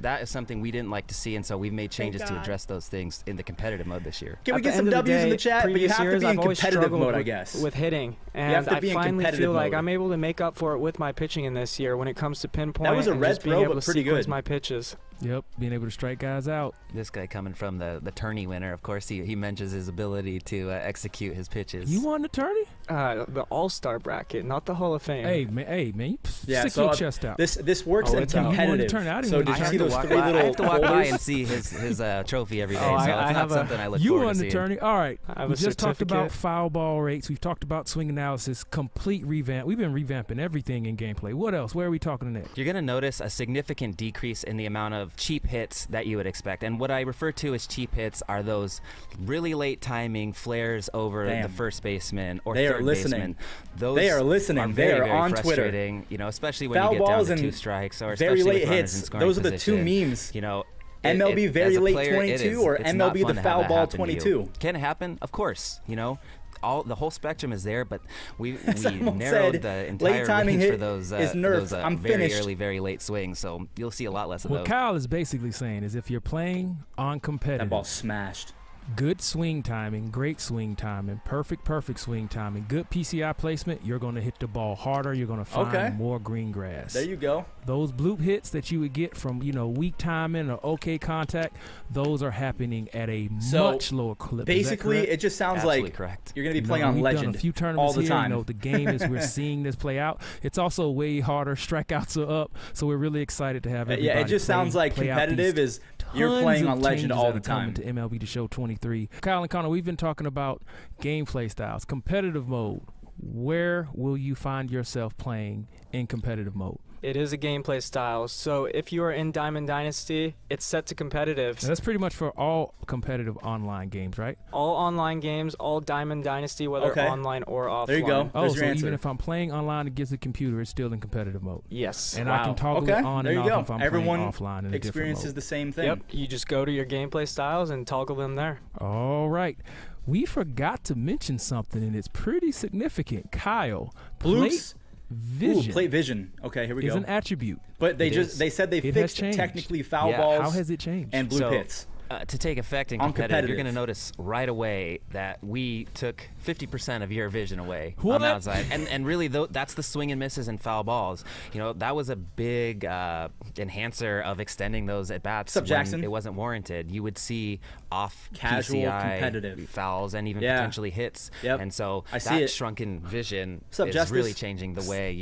S4: that is something we didn't like to see, and so we've made changes to address those things in the competitive mode this year.
S1: Can we get some W's in the chat? But you have to be in competitive mode, I guess.
S5: With hitting, and I finally feel like I'm able to make up for it with my pitching in this year when it comes to pinpoint.
S1: That was a
S5: and
S1: red
S5: just being
S1: throw,
S5: able
S1: but
S5: to
S1: pretty
S5: sequence
S1: good.
S5: my pitches.
S2: Yep, being able to strike guys out.
S4: This guy coming from the tourney winner, of course, he mentions his ability to execute his pitches.
S2: You won the tourney?
S5: The All-Star bracket, not the Hall of Fame.
S2: Hey man, you stick your chest out.
S1: This works in competitive. So did you see those 3 little
S4: I have to walk by
S1: folders?
S4: and see his trophy every day,
S5: Oh,
S4: so
S5: I
S4: it's not
S5: have
S4: something I look
S2: You
S4: forward
S2: won
S4: to
S2: the
S4: seeing.
S2: tourney. All right.
S5: I have
S2: We
S5: a
S2: just talked about
S5: certificate.
S2: foul ball rates. We've talked about swing analysis, complete revamp. We've been revamping everything in gameplay. What else? Where are we talking next?
S4: You're going to notice a significant decrease in the amount of cheap hits that you would expect. And what I refer to as cheap hits are those really late timing flares over the first baseman or third baseman.
S1: They are listening.
S4: Are
S1: They
S4: very,
S1: are
S4: very
S1: on Twitter.
S4: frustrating, especially when
S1: Foul
S4: you get down
S1: balls
S4: to
S1: and
S4: 2 strikes or
S1: very
S4: especially
S1: late
S4: with runners
S1: hits.
S4: in scoring
S1: Those are the
S4: position.
S1: 2 memes.
S4: MLB
S1: very
S4: as a
S1: late
S4: player,
S1: 22 or
S4: it's not
S1: MLB
S4: fun
S1: the
S4: to have
S1: foul
S4: that
S1: ball
S4: happen to you.
S1: 22.
S4: Can it happen? Of course. The whole spectrum is there, but we
S1: Someone
S4: narrowed
S1: said,
S4: the
S1: late
S4: entire
S1: timing
S4: range
S1: hit
S4: for those
S1: is nerfed. I'm
S4: very
S1: finished.
S4: early, very late swings. So you'll see a lot less of
S2: What
S4: those.
S2: Kyle is basically saying is if you're playing on
S1: That
S2: competitive,
S1: ball smashed.
S2: good swing timing, great swing timing, perfect swing timing, good PCI placement, you're going to hit the ball harder. You're going to find more green grass.
S1: There you go.
S2: Those bloop hits that you would get from, weak timing or okay contact, those are happening at a much lower clip.
S1: Basically, it just sounds
S4: Absolutely
S1: like
S4: correct.
S1: you're going to be playing on
S2: we've
S1: Legend
S2: done a few tournaments
S1: all the
S2: here.
S1: time.
S2: The game is we're seeing this play out. It's also way harder. Strikeouts are up, so we're really excited to have everybody.
S1: Yeah, it just sounds like
S2: play out
S1: competitive
S2: these
S1: is you're playing
S2: tons
S1: on
S2: of
S1: Legend
S2: changes
S1: all
S2: that
S1: the
S2: are coming
S1: time.
S2: to MLB The Show 23. Kyle and Connor, we've been talking about gameplay styles, competitive mode. Where will you find yourself playing in competitive mode?
S5: It is a gameplay style. So if you are in Diamond Dynasty, it's set to competitive.
S2: And that's pretty much for all competitive online games, right?
S5: All online games, all Diamond Dynasty, whether online or offline.
S1: There you go.
S2: Oh,
S1: There's
S2: so
S1: your answer.
S2: even if I'm playing online against the computer, it's still in competitive mode.
S5: Yes.
S2: And I can toggle it on
S1: there
S2: and
S1: you
S2: off
S1: go.
S2: if I'm
S1: Everyone
S2: playing offline in a different
S1: experiences
S2: mode.
S1: the same thing.
S5: Yep. You just go to your gameplay styles and toggle them there.
S2: All right. We forgot to mention something, and it's pretty significant. Kyle,
S1: Bloops.
S2: vision.
S1: Ooh, plate vision. Okay, here we
S2: is
S1: go.
S2: an attribute.
S1: But they said they
S2: It has
S1: fixed
S2: changed.
S1: technically foul
S4: Yeah.
S1: balls
S2: How has it changed?
S1: and blue
S4: So,
S1: hits.
S4: To take effect in
S1: On
S4: competitive, you're
S1: competitive.
S4: going to notice right away that we took 50% of your vision away
S2: What?
S4: on the outside. And really, that's the swing and misses and foul balls. That was a big enhancer of extending those at-bats
S1: What's up,
S4: when
S1: Jackson?
S4: it wasn't warranted. You would see off
S1: Casual,
S4: PCI
S1: competitive.
S4: fouls and even
S1: Yeah.
S4: potentially hits.
S1: Yep.
S4: And so
S1: I see
S4: that
S1: it.
S4: shrunken vision
S1: What's up,
S4: is
S1: Justice?
S4: really changing the way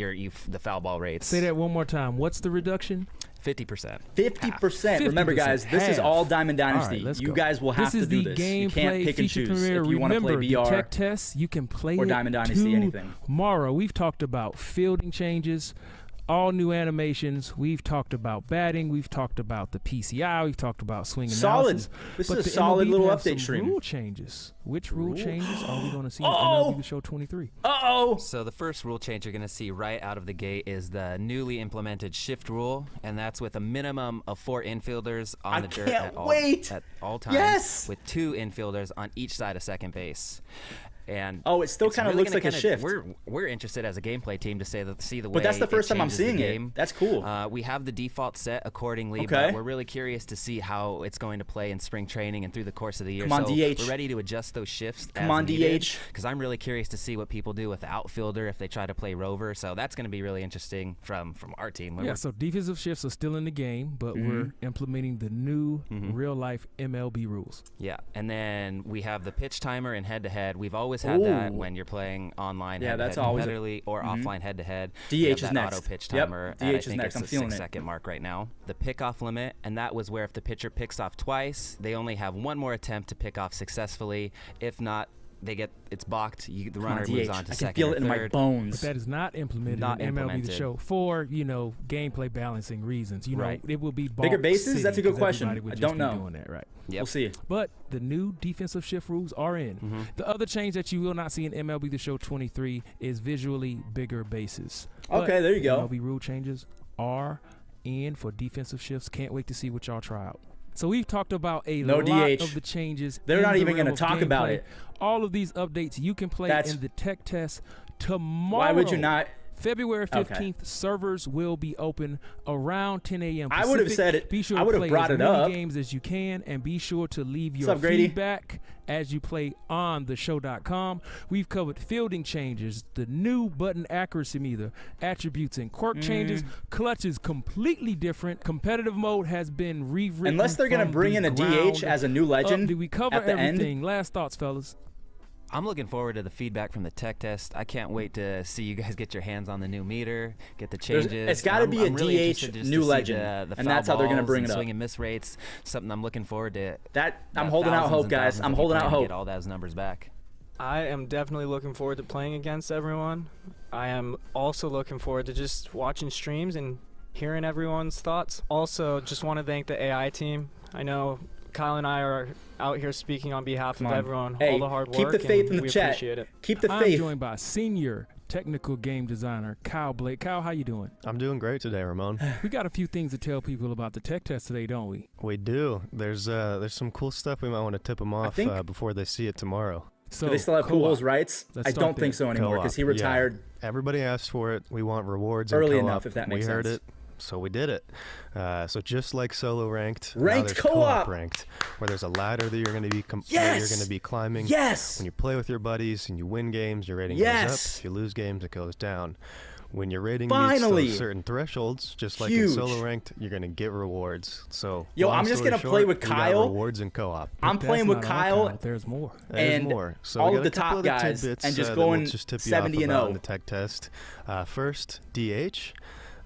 S4: the foul ball rates.
S2: Say that one more time. What's the reduction?
S4: 50%.
S1: 50%. Remember,
S2: 50%,
S1: guys, this is
S2: half.
S1: all Diamond
S2: All right,
S1: Dynasty.
S2: let's
S1: You
S2: go.
S1: guys will have
S2: this
S1: to do
S2: is
S1: this.
S2: the
S1: You
S2: gameplay
S1: can't pick and
S2: feature
S1: choose
S2: premiere.
S1: if you want to play
S2: Remember,
S1: BR
S2: the tech tests, you can play
S1: or
S2: it
S1: Diamond Dynasty, anything.
S2: tomorrow. We've talked about fielding changes, all new animations. We've talked about batting. We've talked about the PCI. We've talked about swing
S1: Solid.
S2: analysis.
S1: This
S2: But
S1: is a
S2: the
S1: solid
S2: MLB
S1: little
S2: have
S1: update
S2: some
S1: stream.
S2: Rule changes. Which rule changes are we going to see in
S1: Uh-oh.
S2: MLB The Show 23?
S1: Uh-oh.
S4: So the first rule change you're going to see right out of the gate is the newly implemented shift rule, and that's with a minimum of 4 infielders on
S1: I
S4: the dirt
S1: can't wait.
S4: at all times,
S1: Yes.
S4: with 2 infielders on each side of second base. And
S1: Oh, it still
S4: it's
S1: kind of
S4: really
S1: looks
S4: gonna
S1: like a shift.
S4: We're interested as a gameplay team to see the way.
S1: But that's the
S4: it
S1: first time I'm
S4: changes the
S1: seeing it.
S4: game.
S1: That's cool.
S4: We have the default set accordingly,
S1: Okay.
S4: but we're really curious to see how it's going to play in spring training and through the course of the year.
S1: Come on,
S4: so
S1: DH.
S4: We're ready to adjust those shifts.
S1: Come on, DH.
S4: Because I'm really curious to see what people do with the outfielder if they try to play rover. So that's going to be really interesting from our team.
S2: Yeah, so defensive shifts are still in the game, but we're implementing the new real-life MLB rules.
S4: Yeah, and then we have the pitch timer and head-to-head. We've always always had that
S1: Ooh.
S4: when you're playing online
S1: Yeah, that's
S4: head-to-head
S1: always
S4: competitively or offline head-to-head.
S1: DH
S4: You have
S1: is
S4: that
S1: next.
S4: auto pitch
S1: Yep,
S4: timer
S1: DH
S4: at, I
S1: is
S4: think
S1: next.
S4: it's
S1: I'm
S4: the
S1: feeling it.
S4: 6-second mark right now. The pickoff limit, and that was where if the pitcher picks off twice, they only have one more attempt to pick off successfully. If not, it's balked. The
S1: Come
S4: runner
S1: on,
S4: moves
S1: DH.
S4: on to
S1: I
S4: second
S1: can feel
S4: or
S1: it in my
S4: third.
S1: bones.
S2: But that is not implemented
S4: Not
S2: in MLB The
S4: implemented.
S2: Show for, gameplay balancing reasons.
S4: Right.
S2: It will be
S1: Bigger
S2: balk
S1: bases?
S2: city
S1: That's a good
S2: 'cause
S1: question.
S2: everybody would
S1: I
S2: just
S1: don't
S2: be
S1: know.
S2: doing that, right?
S4: Yep.
S1: We'll see.
S2: But the new defensive shift rules are in. The other change that you will not see in MLB The Show 23 is visually bigger bases.
S1: Okay,
S2: But
S1: there you go.
S2: MLB rule changes are in for defensive shifts. Can't wait to see what y'all try out. So we've talked about a
S1: No
S2: lot
S1: DH.
S2: of the changes.
S1: They're
S2: in
S1: not
S2: the
S1: even
S2: realm
S1: gonna
S2: of
S1: talk about
S2: gameplay.
S1: it.
S2: All of these updates you can play
S1: That's-
S2: in the tech test tomorrow.
S1: Why would you not?
S2: February
S1: Okay.
S2: 15th, servers will be open around 10 a.m.
S1: I would have
S2: Pacific.
S1: said it.
S2: Be sure
S1: I
S2: to
S1: would have
S2: play
S1: brought
S2: as
S1: it
S2: many
S1: up.
S2: games as you can, and be sure to leave your
S1: up, Grady?
S2: feedback as you play on theshow.com. We've covered fielding changes, the new button accuracy meter, attributes and quirk changes. Clutch is completely different. Competitive mode has been rewritten.
S1: Unless they're going to
S2: from
S1: bring
S2: the
S1: in a
S2: ground
S1: DH as a new
S2: up.
S1: legend
S2: Did we cover
S1: at the end.
S2: everything? Last thoughts, fellas.
S4: I'm looking forward to the feedback from the tech test. I can't wait to see you guys get your hands on the new meter, get the changes.
S1: It's gotta
S4: I'm-
S1: be a
S4: I'm really
S1: DH
S4: interested just
S1: new
S4: to see
S1: legend,
S4: the
S1: and
S4: foul
S1: that's how they're gonna
S4: balls
S1: bring
S4: and
S1: it up.
S4: swing and miss rates. Something I'm looking forward to.
S1: I'm holding out hope, guys. I'm holding out hope.
S4: Get all those numbers back.
S5: I am definitely looking forward to playing against everyone. I am also looking forward to just watching streams and hearing everyone's thoughts. Also, just want to thank the AI team. I know Kyle and I are out here speaking on behalf
S1: Come
S5: of
S1: on.
S5: everyone.
S1: Hey,
S5: all the hard work.
S1: keep the faith
S5: and
S1: in the
S5: we
S1: chat.
S5: appreciate it.
S1: Keep the
S2: I'm
S1: faith.
S2: joined by senior technical game designer Kyle Blake. Kyle, how you doing?
S6: I'm doing great today, Ramon.
S2: We got a few things to tell people about the tech test today, don't we?
S6: We do. There's some cool stuff we might want to tip them off
S1: think-
S6: before they see it tomorrow.
S2: So
S1: Do they still have
S2: co-op.
S1: Pujols' rights?
S2: Let's
S1: I
S2: start
S1: don't think
S2: there.
S1: so anymore because he
S6: Co-op,
S1: retired.
S6: Yeah. Everybody asked for it. We want rewards and
S1: Early
S6: co-op.
S1: enough, if that makes
S6: we heard
S1: sense.
S6: it, so we did it. So just like solo ranked, now
S1: Ranked
S6: there's
S1: co-op.
S6: ranked, where there's a ladder that you're going to be that
S1: Yes!
S6: you're going to be climbing.
S1: Yes.
S6: When you play with your buddies and you win games, your rating
S1: Yes!
S6: goes up. If you lose games, it goes down. When your rating
S1: Finally!
S6: meets those certain thresholds, just like
S1: Huge.
S6: in solo ranked, you're going to get rewards. So,
S1: Yo,
S6: long
S1: I'm just
S6: story
S1: gonna
S6: short,
S1: play with
S6: we got
S1: Kyle.
S6: rewards and co-op.
S1: I'm
S2: That's
S1: playing with
S2: not all,
S1: Kyle
S2: There's more.
S6: There's
S1: and
S6: more. So
S1: all
S6: we
S1: of
S6: got
S1: the
S6: a couple
S1: top
S6: other
S1: guys
S6: tidbits,
S1: and just
S6: that we'll
S1: going
S6: just tip you
S1: 70
S6: off
S1: and
S6: about
S1: 0.
S6: in the tech test. First, DH.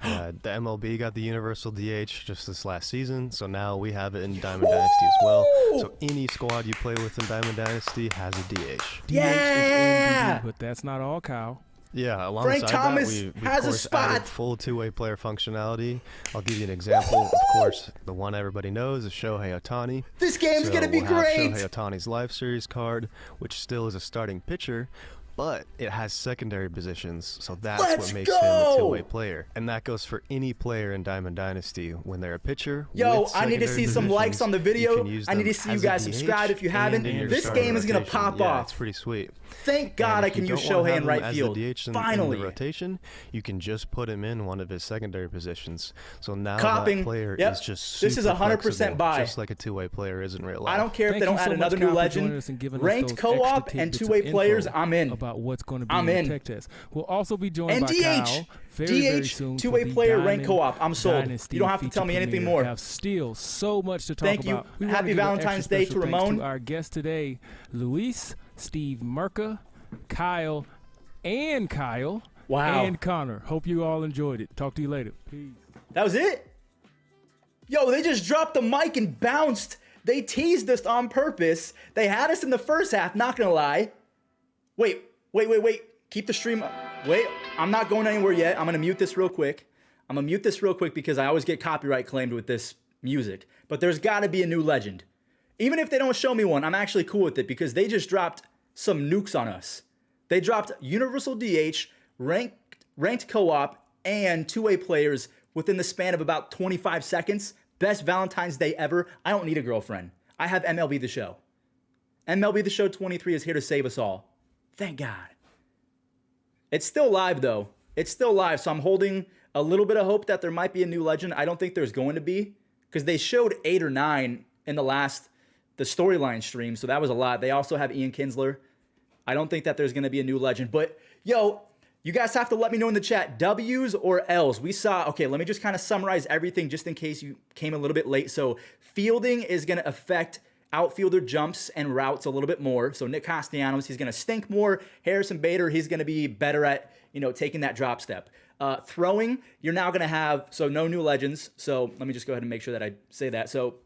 S6: The MLB got the universal DH just this last season, so now we have it in Diamond Dynasty as well. So any squad you play with in Diamond Dynasty has a DH.
S2: DH
S1: Yeah!
S2: is MBD, but that's not all, Kyle.
S6: Yeah, alongside
S1: Thomas
S6: that, we
S1: has
S6: of
S1: a
S6: course
S1: spot.
S6: added full two-way player functionality. I'll give you an example. Of course, the one everybody knows is Shohei Ohtani.
S1: This game's
S6: So
S1: gonna be
S6: we'll have
S1: great.
S6: Shohei Ohtani's Life Series card, which still is a starting pitcher, but it has secondary positions, so that's
S1: Let's
S6: what makes him
S1: go!
S6: a two-way player. And that goes for any player in Diamond Dynasty. When they're a pitcher,
S1: Yo,
S6: with
S1: I need to see
S6: secondary
S1: some likes
S6: positions,
S1: on the
S6: you
S1: video.
S6: can use
S1: I need
S6: them
S1: to see you
S6: as a
S1: guys
S6: DH
S1: subscribe if you
S6: and
S1: haven't.
S6: in your
S1: This
S6: starting
S1: game is gonna
S6: rotation.
S1: pop
S6: Yeah,
S1: off.
S6: it's pretty sweet.
S1: Thank God
S6: And
S1: I
S6: if
S1: can
S6: you
S1: use
S6: don't wanna
S1: Shohei
S6: have
S1: in
S6: him
S1: right
S6: as
S1: field.
S6: the DH in
S1: Finally.
S6: the rotation, you can just put him in one of his secondary positions. So now
S1: Copying.
S6: that player
S1: Yep.
S6: is just
S1: This is
S6: super
S1: 100%
S6: flexible,
S1: buy.
S6: just like a two-way player is in real life.
S1: I don't care if
S2: Thank
S1: they don't
S2: you
S1: add
S2: so
S1: another
S2: much,
S1: new
S2: Kyle, for
S1: legend.
S2: joining us and giving us
S1: Ranked
S2: those
S1: co-op
S2: extra
S1: and
S2: tidbits of
S1: two-way players,
S2: info
S1: I'm in.
S2: about what's going to be
S1: I'm
S2: in
S1: in.
S2: the tech test. We'll also be joined
S1: And
S2: by
S1: DH.
S2: Kyle very soon for
S1: two-way
S2: the
S1: player ranked
S2: Diamond
S1: co-op. I'm sold.
S2: Dynasty
S1: You don't have to tell
S2: feature
S1: me anything
S2: premiere.
S1: more.
S2: We have still so much to talk
S1: Thank you.
S2: about. We wanna
S1: Happy
S2: give an
S1: Valentine's
S2: extra
S1: Day
S2: special
S1: to
S2: thanks
S1: Ramon.
S2: to our guest today, Luis, Steve Merca, Kyle, and Kyle.
S1: Wow.
S2: And Connor. Hope you all enjoyed it. Talk to you later. Peace.
S1: That was it? Yo, they just dropped the mic and bounced. They teased us on purpose. They had us in the first half, not gonna lie. Wait. Keep the stream up. Wait, I'm not going anywhere yet. I'm gonna mute this real quick. Because I always get copyright claimed with this music. But there's gotta be a new legend. Even if they don't show me one, I'm actually cool with it because they just dropped some nukes on us. They dropped Universal DH, ranked co-op, and two-way players within the span of about 25 seconds. Best Valentine's Day ever. I don't need a girlfriend. I have MLB The Show. MLB The Show 23 is here to save us all. Thank God. It's still live, though. It's still live, so I'm holding a little bit of hope that there might be a new legend. I don't think there's going to be, because they showed 8 or 9 in the storyline stream, so that was a lot. They also have Ian Kinsler. I don't think that there's going to be a new legend, but yo, you guys have to let me know in the chat, W's or L's. We saw, okay, let me just kind of summarize everything just in case you came a little bit late. So fielding is going to affect outfielder jumps and routes a little bit more. So Nick Castellanos, he's going to stink more. Harrison Bader, he's going to be better at, taking that drop step. Throwing, you're now going to have, so no new legends. So let me just go ahead and make sure that I say that. So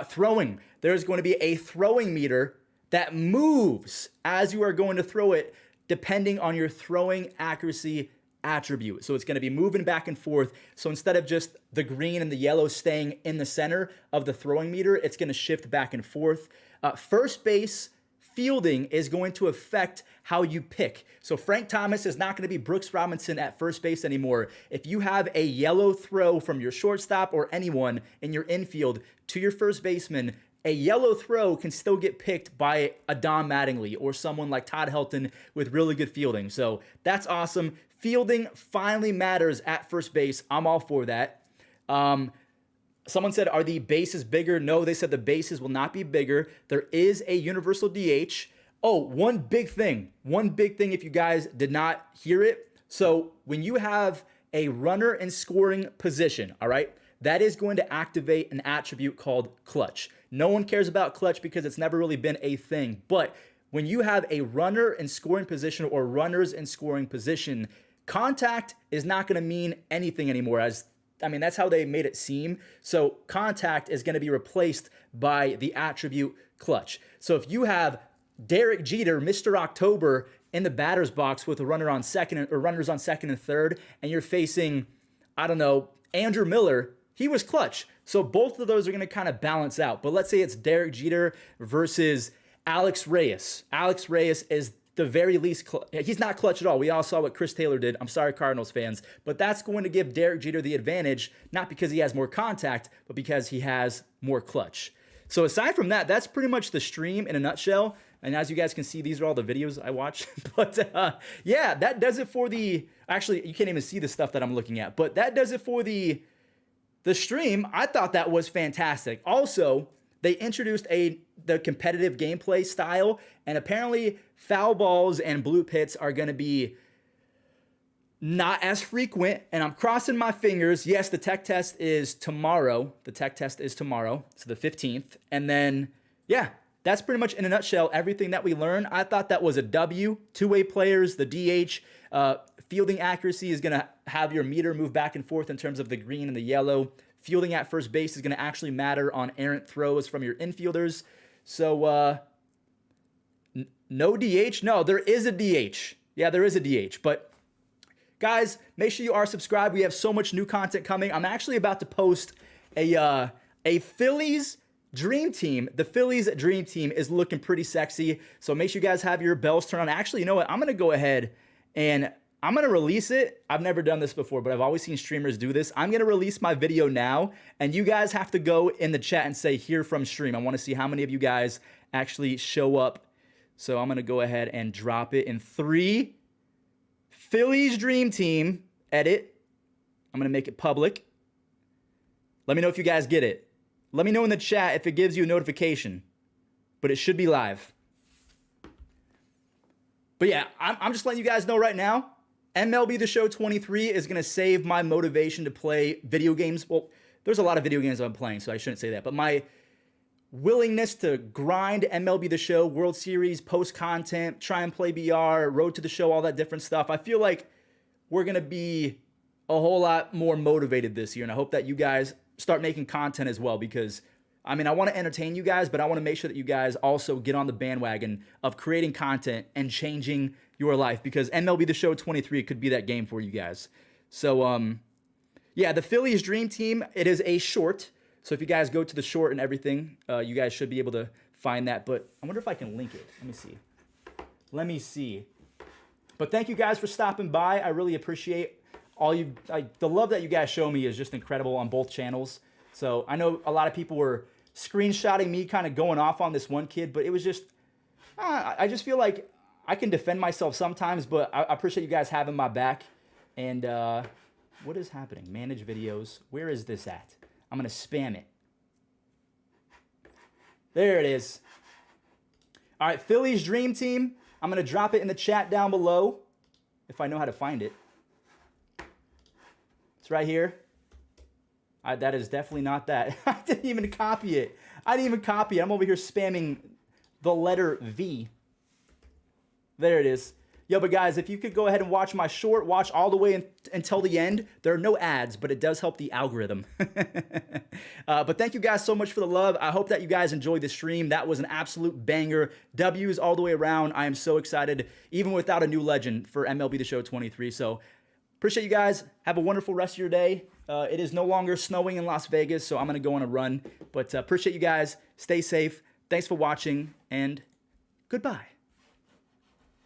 S1: throwing, there's going to be a throwing meter that moves as you are going to throw it, depending on your throwing accuracy attribute. So it's going to be moving back and forth. So instead of just the green and the yellow staying in the center of the throwing meter, it's going to shift back and forth. First base fielding is going to affect how you pick. So Frank Thomas is not going to be Brooks Robinson at first base anymore. If you have a yellow throw from your shortstop or anyone in your infield to your first baseman, a yellow throw can still get picked by a Don Mattingly or someone like Todd Helton with really good fielding. So that's awesome. Fielding finally matters at first base. I'm all for that. Someone said, are the bases bigger? No, they said the bases will not be bigger. There is a universal DH. Oh, one big thing if you guys did not hear it. So when you have a runner in scoring position, all right, that is going to activate an attribute called clutch. No one cares about clutch because it's never really been a thing. But when you have a runner in scoring position or runners in scoring position, contact is not going to mean anything anymore. That's how they made it seem. So contact is going to be replaced by the attribute clutch. So if you have Derek Jeter, Mr. October, in the batter's box with a runner on second or runners on second and third, and you're facing, Andrew Miller, he was clutch. So both of those are going to kind of balance out. But let's say it's Derek Jeter versus Alex Reyes. Alex Reyes is the very least, he's not clutch at all. We all saw what Chris Taylor did. I'm sorry, Cardinals fans. But that's going to give Derek Jeter the advantage, not because he has more contact, but because he has more clutch. So aside from that, that's pretty much the stream in a nutshell. And as you guys can see, these are all the videos I watch. But yeah, that does it for actually, you can't even see the stuff that I'm looking at. But that does it for the stream. I thought that was fantastic. Also, they introduced the competitive gameplay style, and apparently foul balls and blue pits are going to be not as frequent, and I'm crossing my fingers. Yes, the tech test is tomorrow. So the 15th. And then, yeah, that's pretty much in a nutshell everything that we learned. I thought that was a W. Two-way players, the DH, fielding accuracy is going to have your meter move back and forth in terms of the green and the yellow. Fielding at first base is going to actually matter on errant throws from your infielders. So, no DH? No, there is a DH. Yeah, there is a DH. But, guys, make sure you are subscribed. We have so much new content coming. I'm actually about to post a Phillies Dream Team. The Phillies Dream Team is looking pretty sexy. So make sure you guys have your bells turned on. Actually, you know what? I'm going to go ahead and I'm going to release it. I've never done this before, but I've always seen streamers do this. I'm going to release my video now, and you guys have to go in the chat and say, "Here from stream." I want to see how many of you guys actually show up. So I'm going to go ahead and drop it in 3. Phillies Dream Team, edit. I'm going to make it public. Let me know if you guys get it. Let me know in the chat if it gives you a notification, but it should be live. But yeah, I'm just letting you guys know right now, MLB The Show 23 is going to save my motivation to play video games. Well, there's a lot of video games I'm playing, so I shouldn't say that. But my willingness to grind MLB The Show, World Series, post content, try and play BR, Road to the Show, all that different stuff. I feel like we're going to be a whole lot more motivated this year. And I hope that you guys start making content as well, because I want to entertain you guys, but I want to make sure that you guys also get on the bandwagon of creating content and changing your life, because MLB The Show 23 could be that game for you guys. So, yeah, the Phillies Dream Team, it is a short. So if you guys go to the short and everything, you guys should be able to find that. But I wonder if I can link it. Let me see. But thank you guys for stopping by. I really appreciate the love that you guys show me is just incredible on both channels. So I know a lot of people were screenshotting me kind of going off on this one kid, but it was just, I just feel like I can defend myself sometimes, but I appreciate you guys having my back. And what is happening? Manage videos. Where is this at? I'm going to spam it. There it is. All right, Phillies Dream Team. I'm going to drop it in the chat down below if I know how to find it. It's right here. That is definitely not that. I didn't even copy it. I'm over here spamming the letter V. There it is. Yo, but guys, if you could go ahead and watch my short, watch all the way until the end. There are no ads, but it does help the algorithm. But thank you guys so much for the love. I hope that you guys enjoyed the stream. That was an absolute banger. W's all the way around. I am so excited, even without a new legend, for MLB The Show 23. So appreciate you guys. Have a wonderful rest of your day. It is no longer snowing in Las Vegas, so I'm going to go on a run. But appreciate you guys. Stay safe. Thanks for watching, and goodbye.